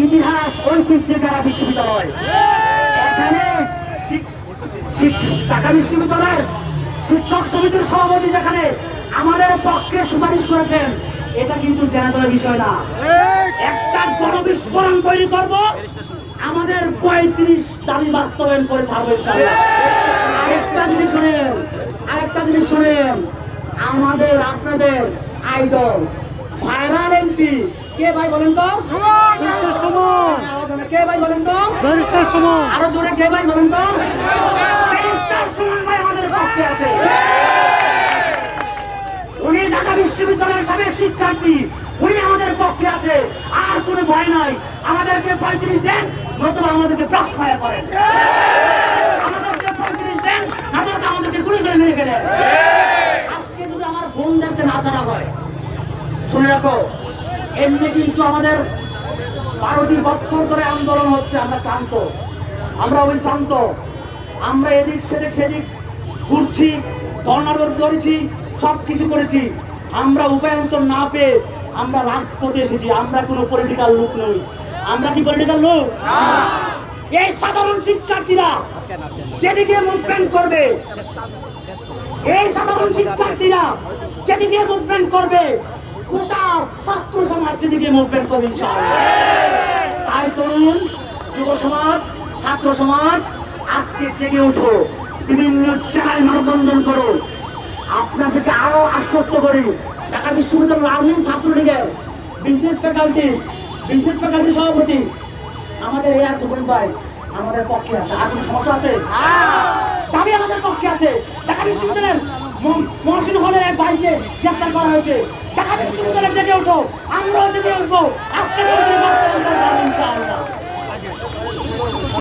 ইতিহাস ঐতিহ্যের দ্বারা বিশ্ববিদ্যালয়। এখানে ঢাকা বিশ্ববিদ্যালয়ের শিক্ষক সমিতির সভাপতি যেখানে আমাদের পক্ষে সুপারিশ করেছেন, এটা কিন্তু জেনারেলের বিষয় না। একটা গণবিস্ফোরণ তৈরি করব, আমাদের 35 দাবি বাস্তবায়ন করে ছাড়বো ইনশাআল্লাহ। আরেকটা জিনিস শোনেন, আমাদের আপনাদের আইডল ভাইরাল এমপি কে ভাই বলেন তো? কে ভাই বলেন তো? আরো জোরে কে ভাই বলেন তো? সুমন ভাই আমাদের পক্ষে আছে। উনি ঢাকা বিশ্ববিদ্যালয়ের সাবেক শিক্ষার্থী, উনি আমাদের পক্ষে আছে। আর কোনো ভয় নাই, আমাদেরকে 35 দেন, নতুবা আমাদেরকে ব্রাশ ফায়ার করেন। আমাদেরকে 35 দেন, নতুবা আমাদেরকে গুলি করে মেরে ফেলেন। আজকে যদি আমার বোনদেরকে না ছাড়া হয়, শুনে রাখো, এমনি কিন্তু আমাদের 12টি বছর ধরে আন্দোলন হচ্ছে। আমরা ক্লান্ত, আমরা অবিশ্রান্ত, আমরা এদিক সেদিক ঘুরছি, ধর্ণা করেছি, সবকিছু করেছি। আমরা উপায়ন্তর না পেয়ে আমরা রাজপথে এসেছি। আমরা কোনো পলিটিক্যাল লোক নই। আমরা কি পলিটিক্যাল লোক? এই সাধারণ শিক্ষার্থীরা যেদিকে মুভমেন্ট করবে, গোটা ছাত্র সমাজ সেদিকে মুভমেন্ট করবে ইনশাআল্লাহ। তাই তরুণ, যুব সমাজ, ছাত্র সমাজ, আজকে জেগে উঠো, বিভিন্ন জায়গায় মানববন্ধন করো। আপনাদেরকে আরো আশ্বস্ত করি, ঢাকা বিশ্ববিদ্যালয়ের আর্মিন ছাত্রলীগের বিজনেস ফ্যাকাল্টি সভাপতি আমাদের এই আর দুপুর ভাই আমাদের পক্ষে আছে। আর কোনো সমস্যা আছে? দাবি আমাদের পক্ষে আছে। ঢাকা বিশ্ববিদ্যালয়ের মহসিন হলের এক ভাইকে গ্রেফতার করা হয়েছে। ঢাকা বিশ্ববিদ্যালয়ে জেগে উঠো, আমরাও জেগে উঠবো। আজকে